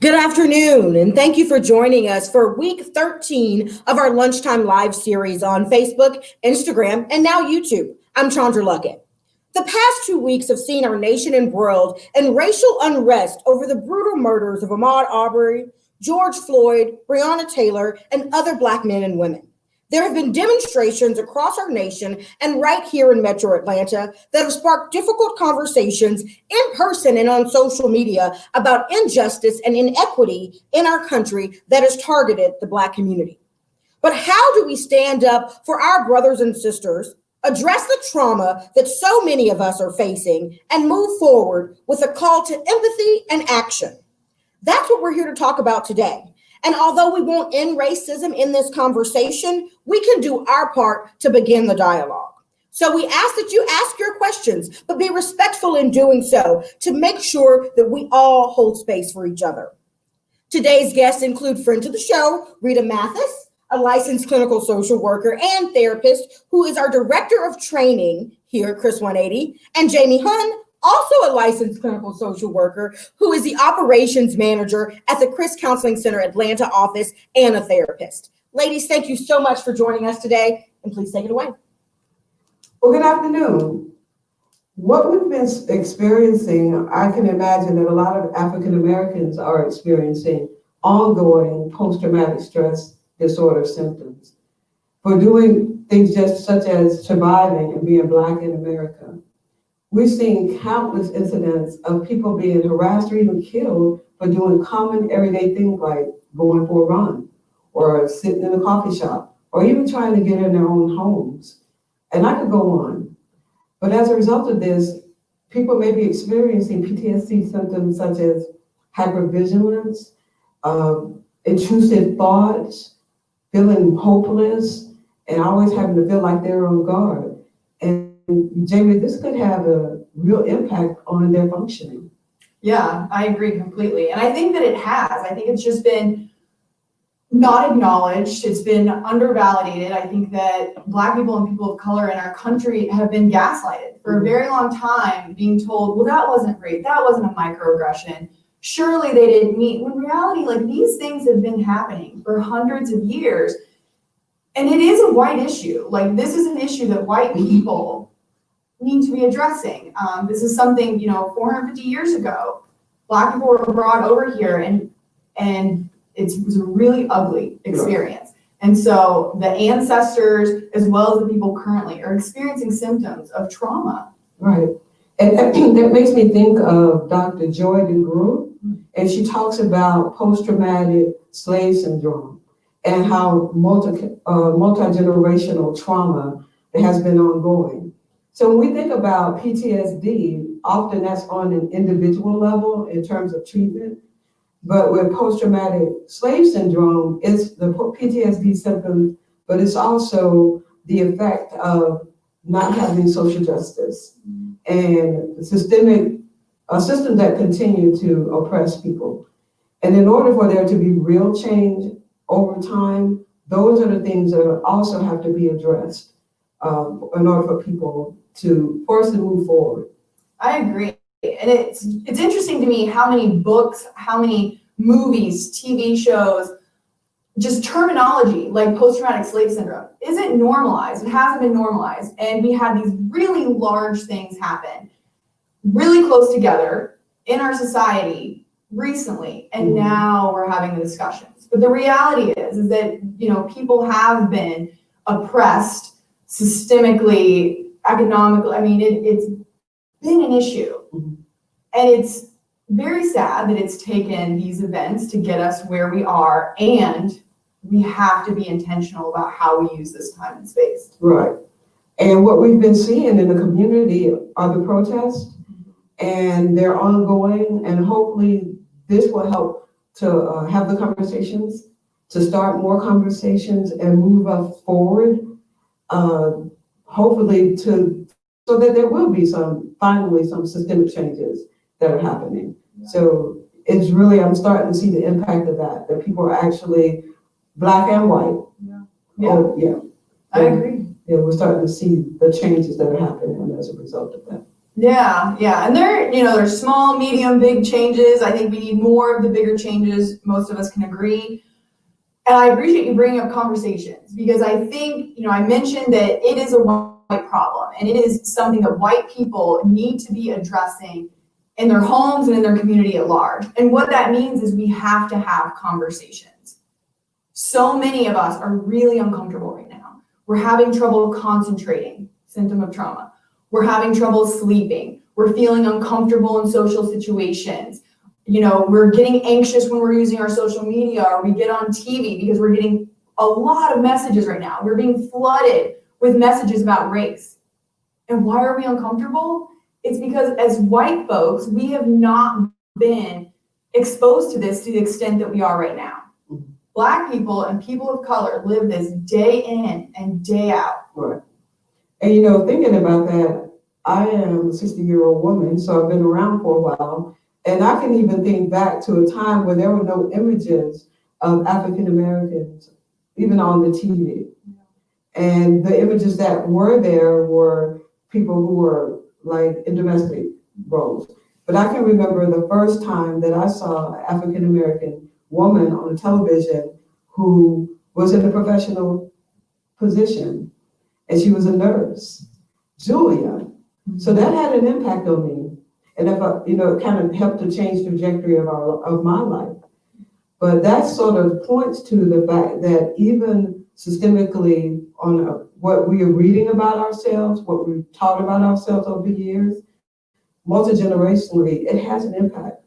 Good afternoon, and thank you for joining us for week 13 of our Lunchtime Live series on Facebook, Instagram, and now YouTube. I'm Chandra Luckett. The past 2 weeks have seen our nation embroiled in racial unrest over the brutal murders of Ahmaud Arbery, George Floyd, Breonna Taylor, and other Black men and women. There have been demonstrations across our nation and right here in Metro Atlanta that have sparked difficult conversations in person and on social media about injustice and inequity in our country that has targeted the Black community. But how do we stand up for our brothers and sisters, address the trauma that so many of us are facing, and move forward with a call to empathy and action? That's what we're here to talk about today. And although we won't end racism in this conversation, we can do our part to begin the dialogue. So we ask that you ask your questions, but be respectful in doing so to make sure that we all hold space for each other. Today's guests include friend to the show, Rita Mathis, a licensed clinical social worker and therapist who is our director of training here at Chris 180, and Jaime Hunn, also a licensed clinical social worker who is the operations manager at the Chris Counseling Center Atlanta office and a therapist. Ladies, thank you so much for joining us today, and please take it away. Well, good afternoon. What we've been experiencing, I can imagine that a lot of African Americans are experiencing ongoing post-traumatic stress disorder symptoms for doing things just such as surviving and being Black in America. We've seen countless incidents of people being harassed or even killed for doing common everyday things like going for a run or sitting in a coffee shop or even trying to get in their own homes. And I could go on. But as a result of this, people may be experiencing PTSD symptoms such as hypervigilance, intrusive thoughts, feeling hopeless, and always having to feel like they're on guard. And Jaime, this could have a real impact on their functioning. Yeah, I agree completely. And I think that it has. I think it's just been not acknowledged. It's been undervalidated. I think that Black people and people of color in our country have been gaslighted for a very long time, being told, well, that wasn't rape. That wasn't a microaggression. Surely they didn't mean. When in reality, like, these things have been happening for hundreds of years. And it is a white issue. Like, this is an issue that white people need to be addressing. This is something, 450 years ago, Black people were brought over here, and it was a really ugly experience. And so the ancestors, as well as the people currently, are experiencing symptoms of trauma. Right. And that makes me think of Dr. Joy DeGruy, and she talks about post-traumatic slave syndrome and how multi-generational trauma has been ongoing. So when we think about PTSD, often that's on an individual level in terms of treatment. But with post-traumatic slave syndrome, it's the PTSD symptoms, but it's also the effect of not having social justice and systemic systems that continue to oppress people. And in order for there to be real change over time, those are the things that also have to be addressed in order for people for us to move forward. I agree. And it's interesting to me how many books, how many movies, TV shows, just terminology like post-traumatic slave syndrome isn't normalized. It hasn't been normalized. And we had these really large things happen really close together in our society recently. And now we're having the discussions. But the reality is that, people have been oppressed systemically, economically. I mean, it's been an issue. And it's very sad that it's taken these events to get us where we are, and we have to be intentional about how we use this time and space. Right. And what we've been seeing in the community are the protests, and they're ongoing, and hopefully this will help to have the conversations, to start more conversations and move us forward, hopefully so that there will be finally some systemic changes that are happening. So it's really, I'm starting to see the impact of that people are actually Black and white. I agree. Yeah, we're starting to see the changes that are happening as a result of that. Yeah. And there's small, medium, big changes. I think we need more of the bigger changes. Most of us can agree. And I appreciate you bringing up conversations, because I think, I mentioned that it is a white problem, and it is something that white people need to be addressing in their homes and in their community at large. And what that means is we have to have conversations. So many of us are really uncomfortable right now. We're having trouble concentrating, symptom of trauma. We're having trouble sleeping. We're feeling uncomfortable in social situations. We're getting anxious when we're using our social media, or we get on TV, because we're getting a lot of messages right now. We're being flooded with messages about race. And why are we uncomfortable? It's because as white folks, we have not been exposed to this to the extent that we are right now. Black people and people of color live this day in and day out. Right. And thinking about that, I am a 60-year-old woman, so I've been around for a while. And I can even think back to a time where there were no images of African Americans, even on the TV. And the images that were there were people who were like in domestic roles. But I can remember the first time that I saw an African American woman on television who was in a professional position, and she was a nurse, Julia. So that had an impact on me. And if it kind of helped to change the trajectory of my life. But that sort of points to the fact that even systemically on what we are reading about ourselves, what we've taught about ourselves over the years, multi-generationally, it has an impact.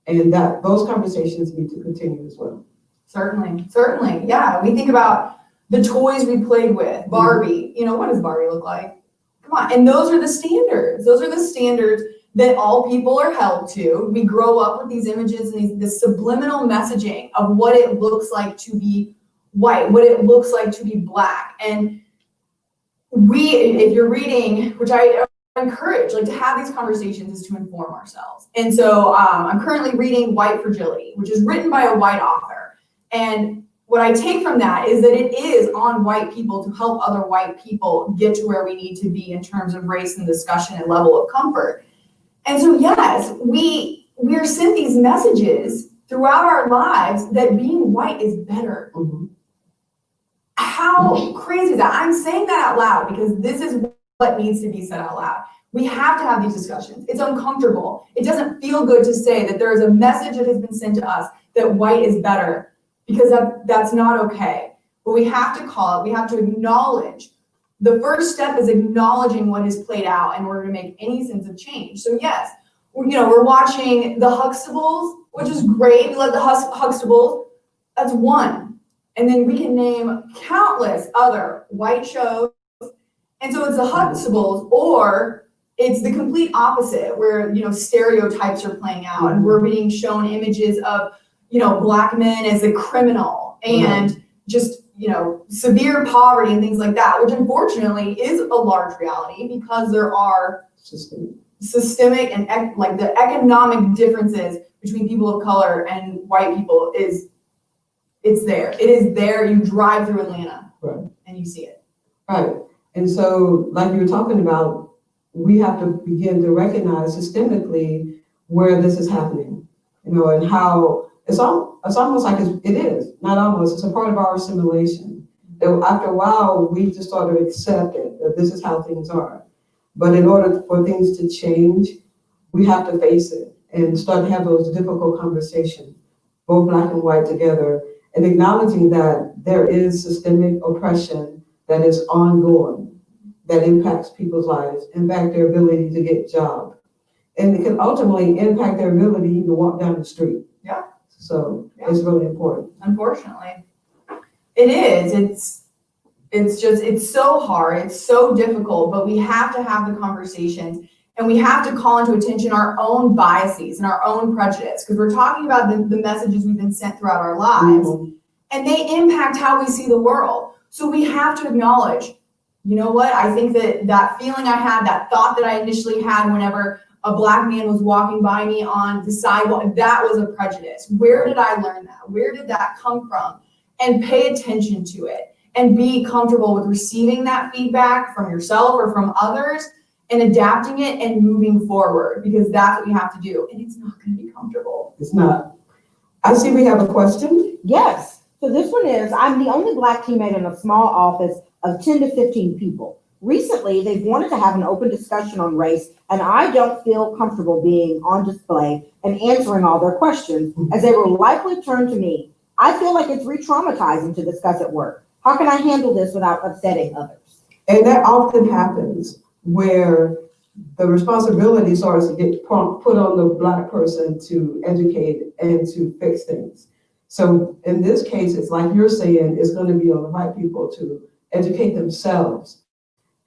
And that those conversations need to continue as well. Certainly. Yeah, we think about the toys we played with, Barbie. What does Barbie look like? Come on. And those are the standards. Those are the standards that all people are held to. We grow up with these images and this subliminal messaging of what it looks like to be white, what it looks like to be Black. And if you're reading, which I encourage, to have these conversations is to inform ourselves. And so I'm currently reading White Fragility, which is written by a white author. And what I take from that is that it is on white people to help other white people get to where we need to be in terms of race and discussion and level of comfort. And so, yes, we are sent these messages throughout our lives that being white is better. Mm-hmm. How crazy is that? I'm saying that out loud because this is what needs to be said out loud. We have to have these discussions. It's uncomfortable. It doesn't feel good to say that there is a message that has been sent to us that white is better, because that's not okay. But we have to call it. We have to acknowledge. The first step is acknowledging what has played out in order to make any sense of change. So yes, we're watching the Huxtables, which is great. We love the Huxtables. That's one. And then we can name countless other white shows. And so it's the Huxtables, or it's the complete opposite, where stereotypes are playing out, and we're being shown images of Black men as a criminal and just severe poverty and things like that, which unfortunately is a large reality because there are systemic and the economic differences between people of color and white people it's there. It is there. You drive through Atlanta and you see it. Right. And so, like you were talking about, we have to begin to recognize systemically where this is happening, and how it's almost like it is, not almost, it's a part of our assimilation. That after a while, we just sort of accept it, that this is how things are. But in order for things to change, we have to face it and start to have those difficult conversations, both Black and white together, and acknowledging that there is systemic oppression that is ongoing, that impacts people's lives, impact their ability to get jobs, and it can ultimately impact their ability to walk down the street. Yeah. So it's really important. Unfortunately, it is. It's so hard. It's so difficult, but we have to have the conversations, and we have to call into attention our own biases and our own prejudice, because we're talking about the messages we've been sent throughout our lives, and they impact how we see the world. So we have to acknowledge, I think that feeling I had, that thought that I initially had whenever a Black man was walking by me on the sidewalk, that was a prejudice. Where did I learn that? Where did that come from? And pay attention to it and be comfortable with receiving that feedback from yourself or from others, and adapting it and moving forward, because that's what we have to do. And it's not going to be comfortable. It's not. I see we have a question. Yes. So this one is, I'm the only Black teammate in a small office of 10 to 15 people. Recently, they've wanted to have an open discussion on race, and I don't feel comfortable being on display and answering all their questions, as they will likely turn to me. I feel like it's re-traumatizing to discuss at work. How can I handle this without upsetting others? And that often happens where the responsibility starts to get put on the Black person to educate and to fix things. So in this case, it's like you're saying, it's going to be on the white people to educate themselves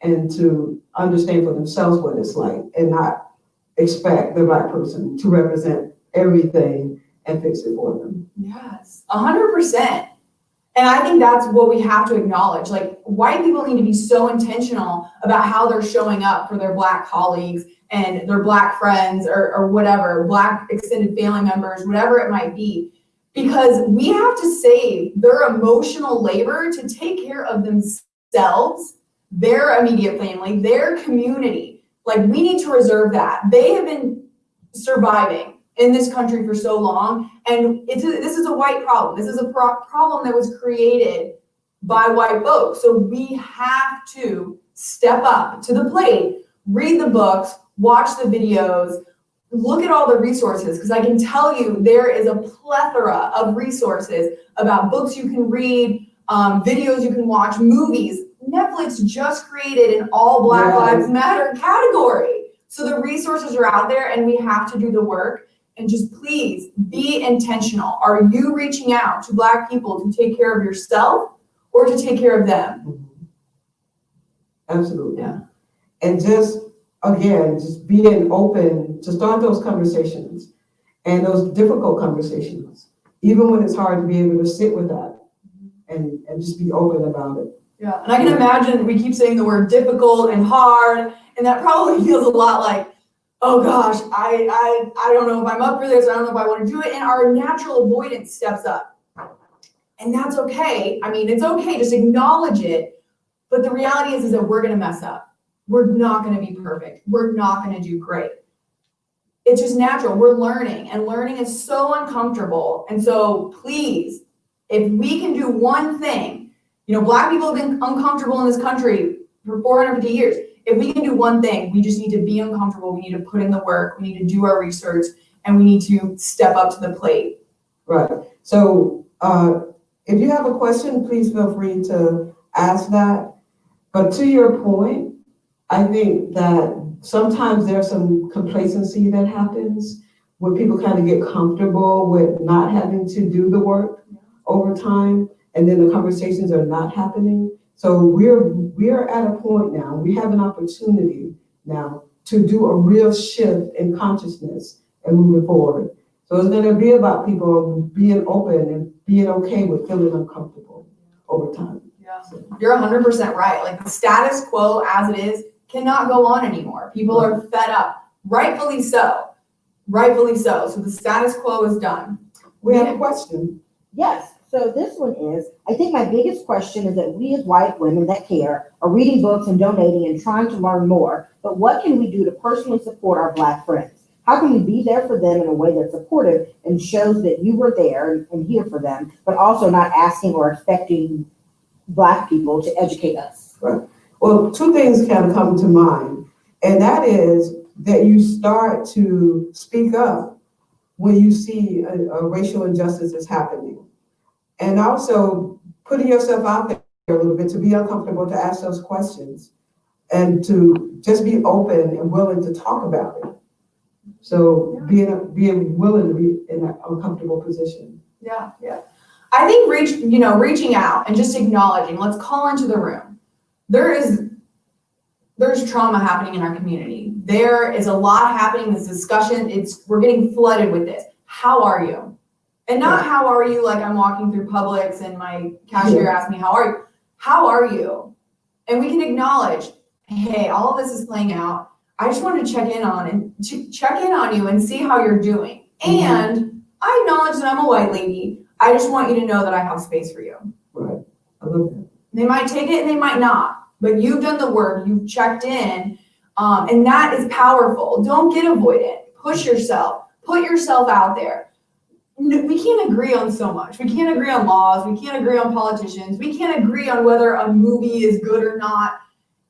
and to understand for themselves what it's like, and not expect the Black person to represent everything and fix it for them. Yes, 100%. And I think that's what we have to acknowledge. Like, white people need to be so intentional about how they're showing up for their Black colleagues and their Black friends, or whatever, Black extended family members, whatever it might be, because we have to save their emotional labor to take care of themselves, their immediate family, their community. Like, we need to reserve that. They have been surviving in this country for so long, and this is a white problem. This is a problem that was created by white folks. So we have to step up to the plate, read the books, watch the videos, look at all the resources, because I can tell you there is a plethora of resources about books you can read, videos you can watch, movies. Netflix just created an all Black Lives Matter category. So the resources are out there, and we have to do the work. And just please be intentional. Are you reaching out to Black people to take care of yourself or to take care of them? Mm-hmm. Absolutely. Yeah. And just, again, just being open to start those conversations, and those difficult conversations, even when it's hard, to be able to sit with that and just be open about it. Yeah, and I can imagine we keep saying the word difficult and hard, and that probably feels a lot like, oh gosh, I don't know if I'm up for this, I don't know if I want to do it, and our natural avoidance steps up. And that's okay. I mean, it's okay, just acknowledge it, but the reality is that we're gonna mess up. We're not gonna be perfect. We're not gonna do great. It's just natural, we're learning, and learning is so uncomfortable. And so please, if we can do one thing, Black people have been uncomfortable in this country for 450 years. If we can do one thing, we just need to be uncomfortable. We need to put in the work. We need to do our research, and we need to step up to the plate. Right. So if you have a question, please feel free to ask that. But to your point, I think that sometimes there's some complacency that happens when people kind of get comfortable with not having to do the work over time, and then the conversations are not happening. So we're at a point now, we have an opportunity now to do a real shift in consciousness and moving forward. So it's gonna be about people being open and being okay with feeling uncomfortable over time. Yeah, you're 100% right. Like, the status quo as it is cannot go on anymore. People are fed up, rightfully so. Rightfully so. So the status quo is done. We have a question. Yes. So this one is, I think my biggest question is that we as white women that care are reading books and donating and trying to learn more, but what can we do to personally support our Black friends? How can we be there for them in a way that's supportive and shows that you were there and here for them, but also not asking or expecting Black people to educate us? Right. Well, two things can come to mind, and that is that you start to speak up when you see a racial injustice is happening. And also putting yourself out there a little bit, to be uncomfortable, to ask those questions, and to just be open and willing to talk about it. So being willing to be in that uncomfortable position. Yeah. I think reaching out and just acknowledging, let's call into the room. There's trauma happening in our community. There is a lot happening, this discussion, we're getting flooded with this. How are you? And not how are you like I'm walking through Publix and my cashier asked me, how are you? How are you? And we can acknowledge, hey, all of this is playing out. I just wanted to check in on you and see how you're doing. Mm-hmm. And I acknowledge that I'm a white lady. I just want you to know that I have space for you. Right. I love that. They might take it and they might not, but you've done the work, you've checked in, And that is powerful. Don't get avoidant. Push yourself. Put yourself out there. We can't agree on so much. We can't agree on laws. We can't agree on politicians. We can't agree on whether a movie is good or not.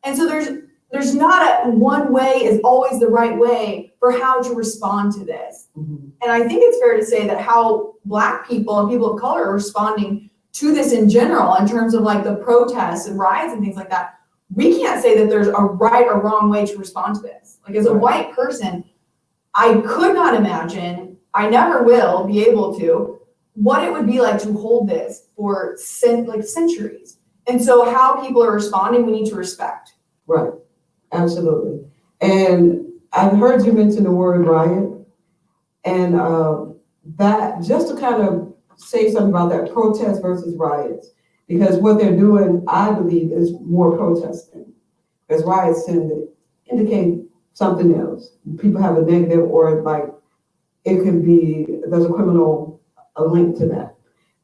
And so there's not a one way is always the right way for how to respond to this. Mm-hmm. And I think it's fair to say that how Black people and people of color are responding to this in general, in terms of like the protests and riots and things like that, we can't say that there's a right or wrong way to respond to this. Like, as a white person, I could not imagine, I never will be able to, what it would be like to hold this for centuries. And so how people are responding, we need to respect. Right, absolutely. And I've heard you mention the word riot, and that, just to kind of say something about that, protest versus riots, because what they're doing, I believe, is more protesting, because riots tend to indicate something else. People have a negative, or like it could be, there's a criminal link to that.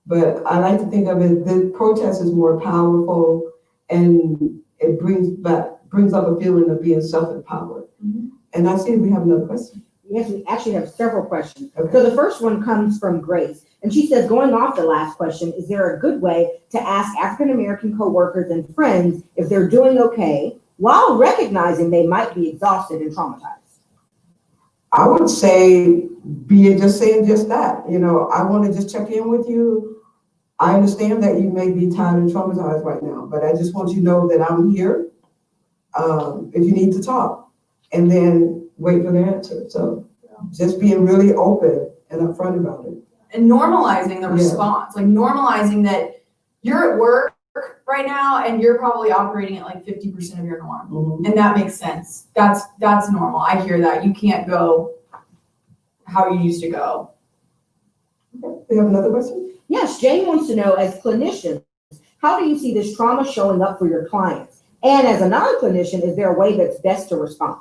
But I like to think of it, the protest is more powerful, and it brings up a feeling of being self-empowered. Mm-hmm. And I see we have another question. Yes, we actually have several questions. Okay. So the first one comes from Grace, and she says, going off the last question, is there a good way to ask African-American coworkers and friends if they're doing okay while recognizing they might be exhausted and traumatized? I would say, saying just that. You know, I want to just check in with you. I understand that you may be tired and traumatized right now, but I just want you to know that I'm here if you need to talk, and then wait for the answer. So just being really open and upfront about it. And normalizing the response, like normalizing that you're at work right now and you're probably operating at like 50% of your norm. Mm-hmm. And that makes sense. That's normal. I hear that. You can't go how you used to go. Okay. We have another question? Yes, Jane wants to know, as clinicians, how do you see this trauma showing up for your clients? And as a non-clinician, is there a way that's best to respond?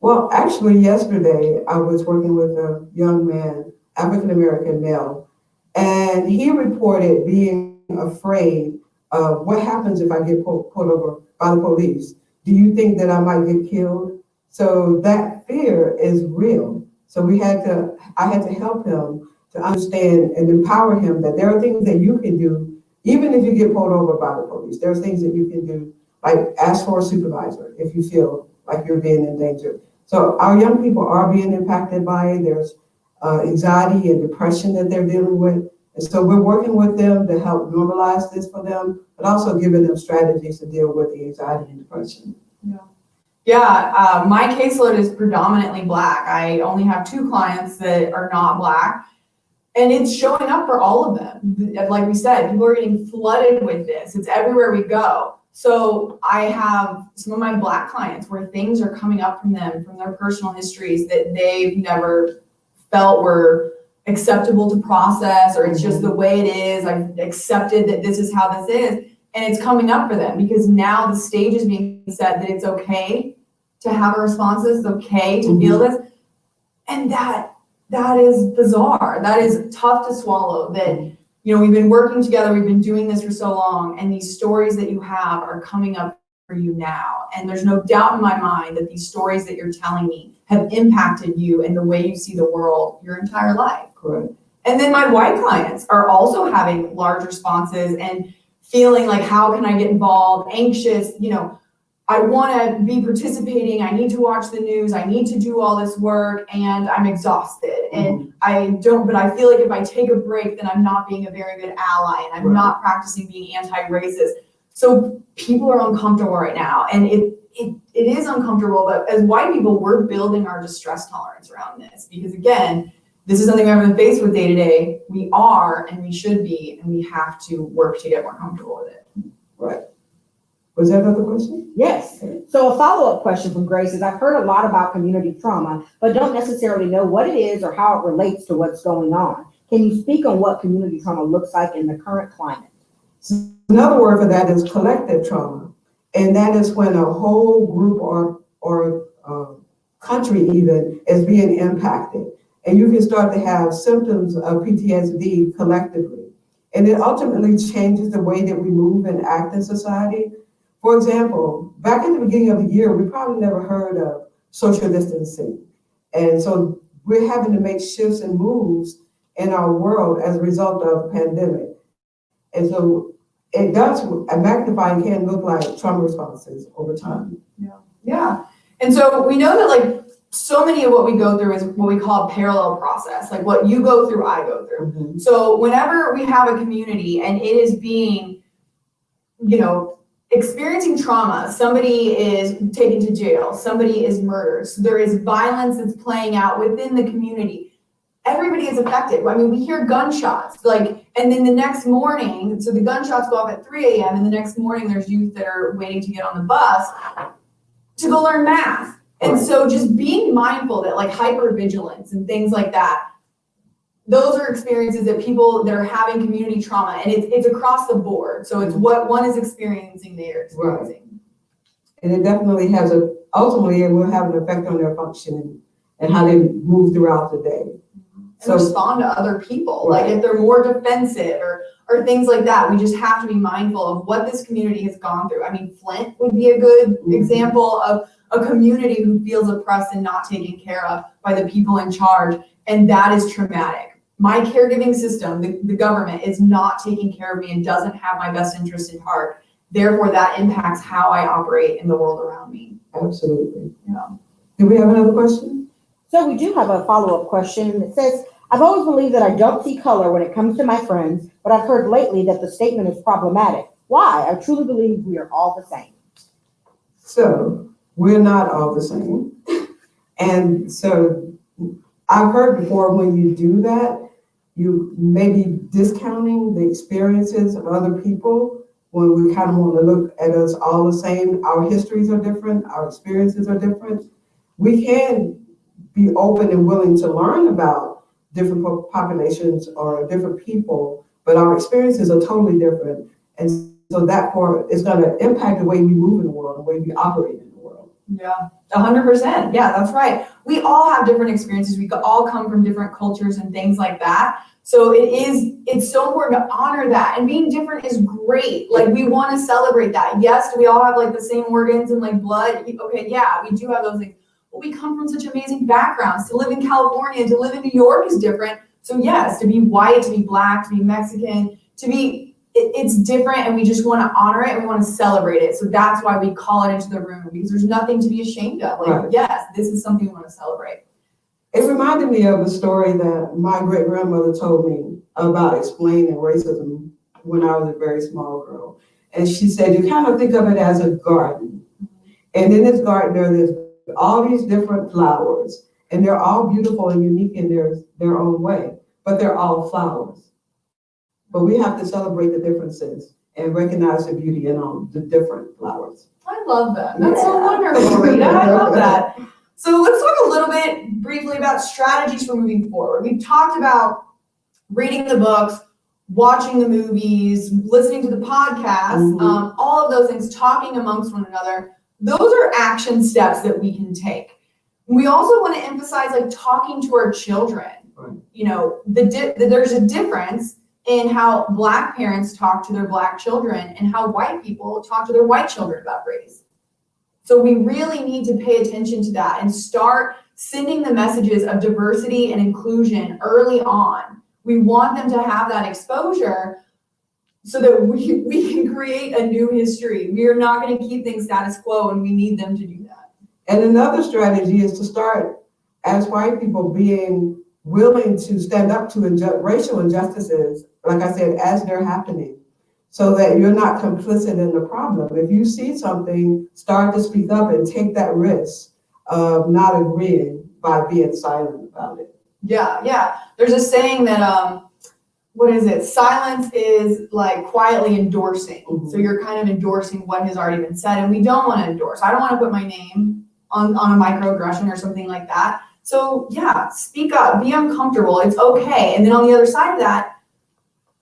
Well, actually, yesterday I was working with a young man, African-American male, and he reported being afraid of what happens if I get pulled over by the police. Do you think that I might get killed? So that fear is real. So I had to help him to understand and empower him that there are things that you can do, even if you get pulled over by the police. There's things that you can do, like ask for a supervisor if you feel like you're being endangered. So our young people are being impacted by it. There's anxiety and depression that they're dealing with. And so we're working with them to help normalize this for them, but also giving them strategies to deal with the anxiety and depression. Yeah, my caseload is predominantly Black. I only have 2 clients that are not Black, and it's showing up for all of them. Like we said, people are getting flooded with this. It's everywhere we go. So I have some of my Black clients where things are coming up from them, from their personal histories that they've never felt were acceptable to process, or it's just the way it is. I've accepted that this is how this is. And it's coming up for them because now the stage is being set that it's okay to have our responses, it's okay to feel this. And that is bizarre. That is tough to swallow, that, you know, we've been working together, we've been doing this for so long, and these stories that you have are coming up for you now. And there's no doubt in my mind that these stories that you're telling me have impacted you and the way you see the world your entire life. Correct. And then my white clients are also having large responses and feeling like, how can I get involved? Anxious, you know, I want to be participating. I need to watch the news. I need to do all this work, and I'm exhausted. And but I feel like if I take a break, then I'm not being a very good ally, and I'm not practicing being anti-racist. So people are uncomfortable right now, and it is uncomfortable. But as white people, we're building our distress tolerance around this, because again, this is something we haven't been faced with day to day. We are, and we should be, and we have to work to get more comfortable with it. Right. Was that another question? Yes. So a follow-up question from Grace is, I've heard a lot about community trauma, but don't necessarily know what it is or how it relates to what's going on. Can you speak on what community trauma looks like in the current climate? Another word for that is collective trauma. And that is when a whole group or country even is being impacted. And you can start to have symptoms of PTSD collectively. And it ultimately changes the way that we move and act in society. For example, back at the beginning of the year, we probably never heard of social distancing. And so we're having to make shifts and moves in our world as a result of the pandemic. And so it does, a magnifying can look like trauma responses over time. Yeah. And so we know that like so many of what we go through is what we call a parallel process. Like what you go through, I go through. Mm-hmm. So whenever we have a community and it is being, experiencing trauma, somebody is taken to jail, somebody is murdered, so there is violence that's playing out within the community. Everybody is affected. I mean, we hear gunshots, and then the next morning, so the gunshots go off at 3 a.m. and the next morning there's youth that are waiting to get on the bus to go learn math. And so just being mindful that like hypervigilance and things like that, those are experiences that people that are having community trauma, and it's across the board. So it's what one is experiencing, they're experiencing. Right. And it definitely has ultimately it will have an effect on their functioning and how they move throughout the day. And respond to other people. Right. Like if they're more defensive or things like that, we just have to be mindful of what this community has gone through. I mean, Flint would be a good example of a community who feels oppressed and not taken care of by the people in charge. And that is traumatic. My caregiving system, the government, is not taking care of me and doesn't have my best interest in heart. Therefore, that impacts how I operate in the world around me. Absolutely. Yeah. Do we have another question? So we do have a follow-up question. It says, I've always believed that I don't see color when it comes to my friends, but I've heard lately that the statement is problematic. Why? I truly believe we are all the same. So we're not all the same. And so I've heard before when you do that, you may be discounting the experiences of other people when we kind of want to look at us all the same. Our histories are different, our experiences are different. We can be open and willing to learn about different populations or different people, but our experiences are totally different. And so that is going to impact the way we move in the world, the way we operate in the world. Yeah, 100%. Yeah, that's right. We all have different experiences. We all come from different cultures and things like that. So it's so important to honor that. And being different is great. Like we want to celebrate that. Yes, do we all have like the same organs and like blood? Okay, yeah, we do have those things. But we come from such amazing backgrounds. To live in California, to live in New York is different. So yes, to be white, to be black, to be Mexican, it's different, and we just want to honor it and we want to celebrate it. So that's why we call it into the room, because there's nothing to be ashamed of. Like, right. Yes, this is something we want to celebrate. It reminded me of a story that my great-grandmother told me about explaining racism when I was a very small girl. And she said, you kind of think of it as a garden. And in this garden, there's all these different flowers, and they're all beautiful and unique in their own way, but they're all flowers. But we have to celebrate the differences and recognize the beauty in all the different flowers. I love that. That's so wonderful, Rita. I love that. So let's talk a little bit briefly about strategies for moving forward. We've talked about reading the books, watching the movies, listening to the podcast, all of those things, talking amongst one another. Those are action steps that we can take. We also want to emphasize like talking to our children. Right. You know, there's a difference in how Black parents talk to their Black children and how white people talk to their white children about race. So we really need to pay attention to that and start sending the messages of diversity and inclusion early on. We want them to have that exposure so that we can create a new history. We are not going to keep things status quo, and we need them to do that. And another strategy is to start, as white people, being willing to stand up to racial injustices, like I said, as they're happening, so that you're not complicit in the problem. If you see something, start to speak up and take that risk of not agreeing by being silent about it. Yeah. There's a saying that, what is it? Silence is like quietly endorsing. Mm-hmm. So you're kind of endorsing what has already been said, and we don't want to endorse. I don't want to put my name on a microaggression or something like that. So yeah, speak up, be uncomfortable, it's okay. And then on the other side of that,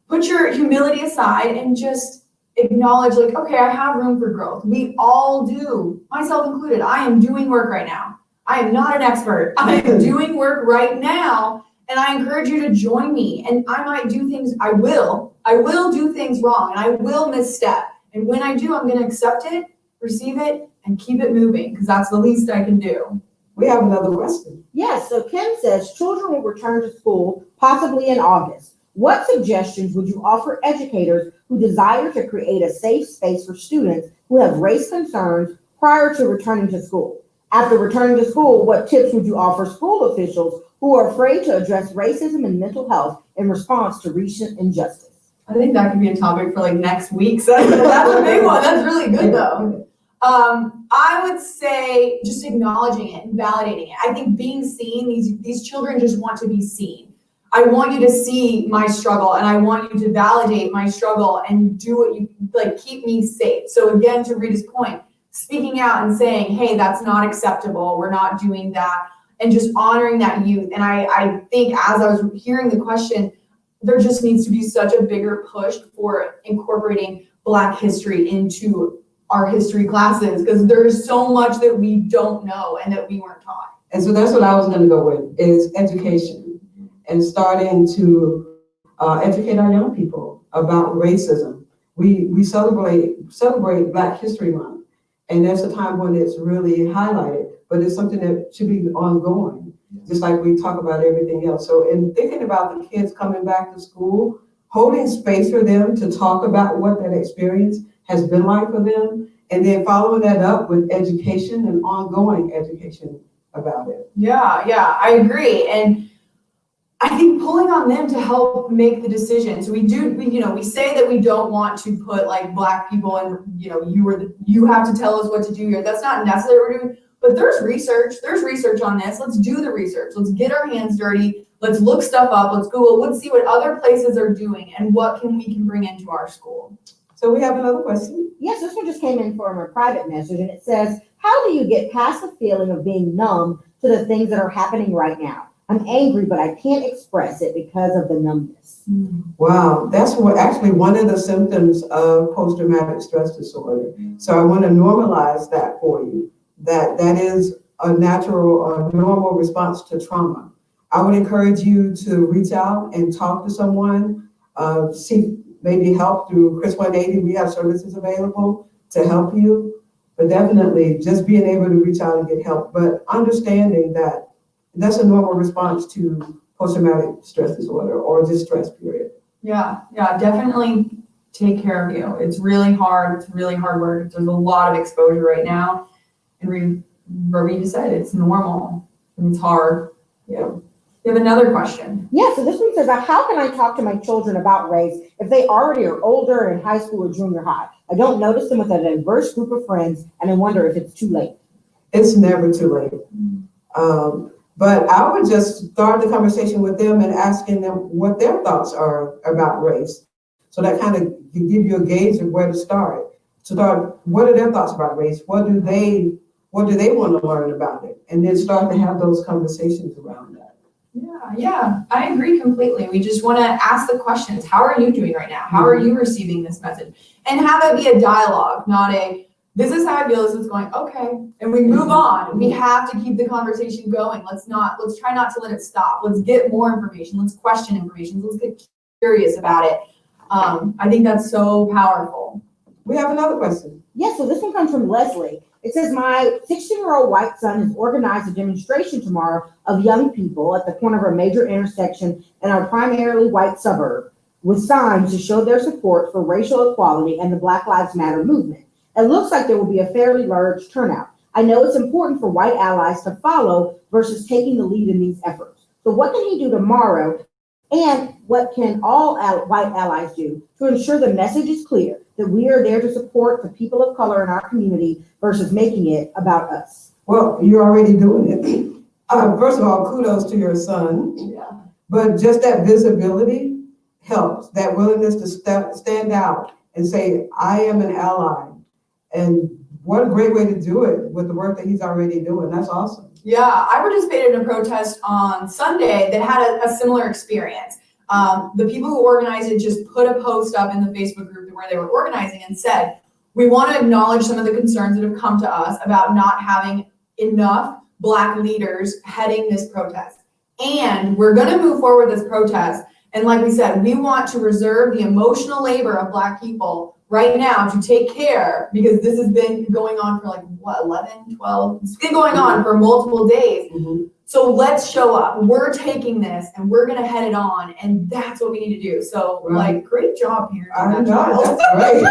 put your humility aside and just acknowledge like, okay, I have room for growth. We all do, myself included. I am doing work right now. I am not an expert. I am doing work right now. And I encourage you to join me. And I might do things, I will do things wrong, and I will misstep. And when I do, I'm going to accept it receive it, and keep it moving, because that's the least I can do. We have another question. Yes, so Kim says children will return to school possibly in August. What suggestions would you offer educators who desire to create a safe space for students who have race concerns prior to returning to school? After returning to school, what tips would you offer school officials who are afraid to address racism and mental health in response to recent injustice? I think that could be a topic for like next week. So that's a big one. That's really good though. I would say just acknowledging it and validating it. I think being seen, these children just want to be seen. I want you to see my struggle, and I want you to validate my struggle and do what you like, keep me safe. So again, to Rita's point, speaking out and saying, hey, that's not acceptable. We're not doing that. And just honoring that youth. And I think as I was hearing the question, there just needs to be such a bigger push for incorporating Black history into our history classes, because there's so much that we don't know and that we weren't taught. And so that's what I was going to go with, is education, and starting to educate our young people about racism. We celebrate Black History Month, and that's a time when it's really highlighted, but it's something that should be ongoing, just like we talk about everything else. So in thinking about the kids coming back to school, holding space for them to talk about what that experience has been like for them, and then following that up with education and ongoing education about it. Yeah, I agree. And I think pulling on them to help make the decision. So we say that we don't want to put like Black people and, you have to tell us what to do here. That's not necessarily what we're doing, but there's research on this. Let's do the research. Let's get our hands dirty. Let's look stuff up. Let's Google. Let's see what other places are doing and what we can bring into our school. So we have another question. Yes, this one just came in from a private message, and it says, how do you get past the feeling of being numb to the things that are happening right now? I'm angry, but I can't express it because of the numbness. Wow, that's actually one of the symptoms of post-traumatic stress disorder. So I want to normalize that for you, that is a natural or normal response to trauma. I would encourage you to reach out and talk to someone, seek maybe help through Chris 180. We have services available to help you, but definitely just being able to reach out and get help, but understanding that that's a normal response to post-traumatic stress disorder or just stress, period. Yeah, definitely take care of you. It's really hard. It's really hard work. There's a lot of exposure right now. And Rita said it's normal and it's hard. Yeah. You have another question. Yeah, so this one says, how can I talk to my children about race if they already are older in high school or junior high? I don't notice them with a diverse group of friends, and I wonder if it's too late. It's never too late. But I would just start the conversation with them and asking them what their thoughts are about race. So that kind of can give you a gauge of where to start. What are their thoughts about race? What do they want to learn about it? And then start to have those conversations around that. Yeah, I agree completely. We just want to ask the questions. How are you doing right now? How are you receiving this message? And have it be a dialogue, not this is how I feel, this is going, okay. And we move on. We have to keep the conversation going. Let's try not to let it stop. Let's get more information. Let's question information. Let's get curious about it. I think that's so powerful. We have another question. Yes, so this one comes from Leslie. It says, my 16-year-old white son has organized a demonstration tomorrow of young people at the corner of a major intersection in our primarily white suburb with signs to show their support for racial equality and the Black Lives Matter movement. It looks like there will be a fairly large turnout. I know it's important for white allies to follow versus taking the lead in these efforts. So what can he do tomorrow, and what can all white allies do to ensure the message is clear that we are there to support the people of color in our community versus making it about us? Well, you're already doing it. First of all, kudos to your son. Yeah. But just that visibility helps, that willingness to stand out and say, I am an ally. And what a great way to do it with the work that he's already doing. That's awesome. Yeah, I participated in a protest on Sunday that had a similar experience. The people who organized it just put a post up in the Facebook group where they were organizing and said, we want to acknowledge some of the concerns that have come to us about not having enough Black leaders heading this protest. And we're going to move forward with this protest. And like we said, we want to reserve the emotional labor of Black people right now to take care, because this has been going on for like, what, 11, 12? It's been going on for multiple days. Mm-hmm. So let's show up. We're taking this and we're going to head it on. And that's what we need to do. So, like, great job, parents. I know, that's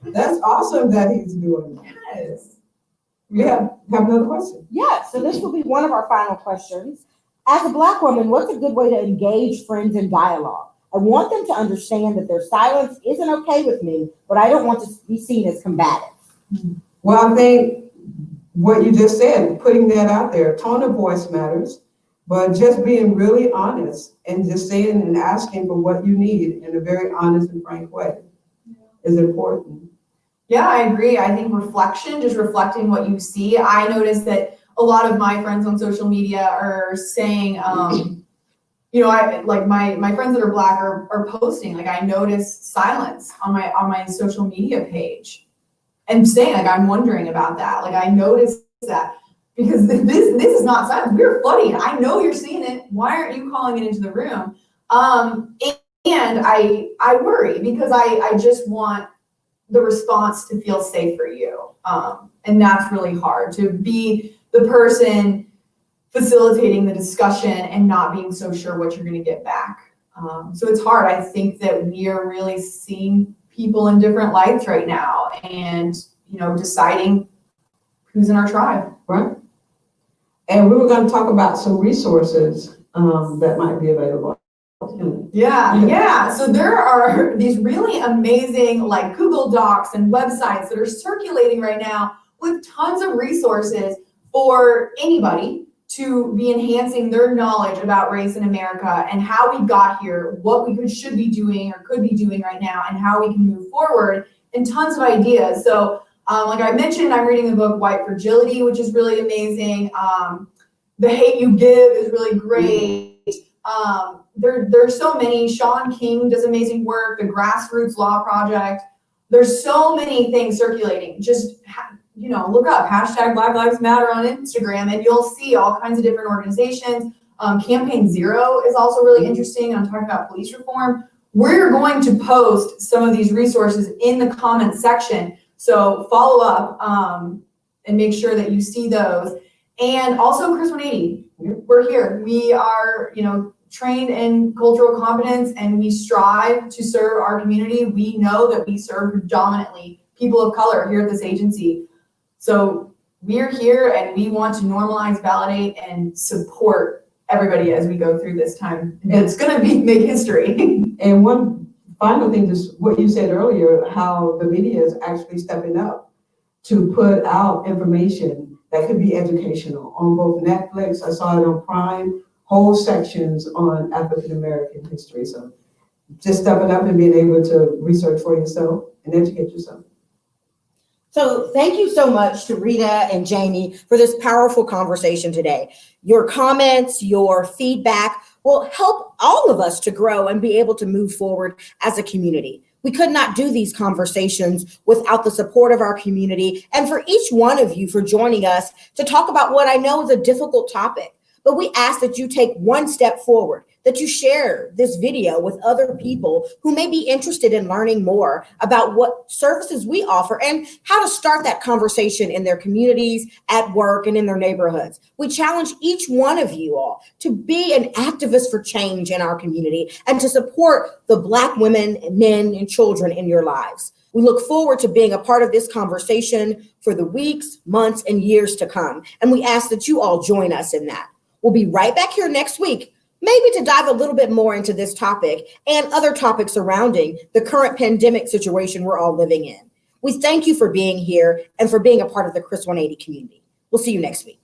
great. That's awesome that he's doing that. Yes. We have another question. Yeah, so this will be one of our final questions. As a Black woman, what's a good way to engage friends in dialogue? I want them to understand that their silence isn't okay with me, but I don't want to be seen as combative. Well, I think what you just said, putting that out there, tone of voice matters, but just being really honest and just saying and asking for what you need in a very honest and frank way is important. Yeah, I agree. I think reflection, just reflecting what you see. I noticed that a lot of my friends on social media are saying, you know, I like my friends that are Black are posting, like, I noticed silence on my social media page. And saying, like, I'm wondering about that. Like, I noticed that, because this is not silence. We're flooding it. I know you're seeing it. Why aren't you calling it into the room? And I worry, because I just want the response to feel safe for you. And that's really hard, to be the person facilitating the discussion and not being so sure what you're going to get back. So it's hard. I think that we are really seeing people in different lights right now, and, you know, deciding who's in our tribe. Right. And we were going to talk about some resources that might be available. Yeah. So there are these really amazing, like, Google Docs and websites that are circulating right now with tons of resources for anybody to be enhancing their knowledge about race in America and how we got here, what we should be doing or could be doing right now, and how we can move forward, and tons of ideas. So like I mentioned, I'm reading the book White Fragility, which is really amazing. The Hate You Give is really great. There's so many. Sean King does amazing work, the Grassroots Law Project. There's so many things circulating. Just you know, look up hashtag Black Lives Matter on Instagram, and you'll see all kinds of different organizations. Campaign Zero is also really interesting. I'm talking about police reform. We're going to post some of these resources in the comments section. So follow up and make sure that you see those. And also Chris 180, we're here. We are, you know, trained in cultural competence, and we strive to serve our community. We know that we serve predominantly people of color here at this agency. So we're here, and we want to normalize, validate, and support everybody as we go through this time. And it's going to make history. And one final thing, just what you said earlier, how the media is actually stepping up to put out information that could be educational on both Netflix. I saw it on Prime, whole sections on African American history. So just stepping up and being able to research for yourself and educate yourself. So thank you so much to Rita and Jaime for this powerful conversation today. Your comments, your feedback will help all of us to grow and be able to move forward as a community. We could not do these conversations without the support of our community, and for each one of you for joining us to talk about what I know is a difficult topic. But we ask that you take one step forward, that you share this video with other people who may be interested in learning more about what services we offer and how to start that conversation in their communities, at work, and in their neighborhoods. We challenge each one of you all to be an activist for change in our community and to support the Black women, men, and children in your lives. We look forward to being a part of this conversation for the weeks, months, and years to come. And we ask that you all join us in that. We'll be right back here next week, maybe to dive a little bit more into this topic and other topics surrounding the current pandemic situation we're all living in. We thank you for being here and for being a part of the Chris 180 community. We'll see you next week.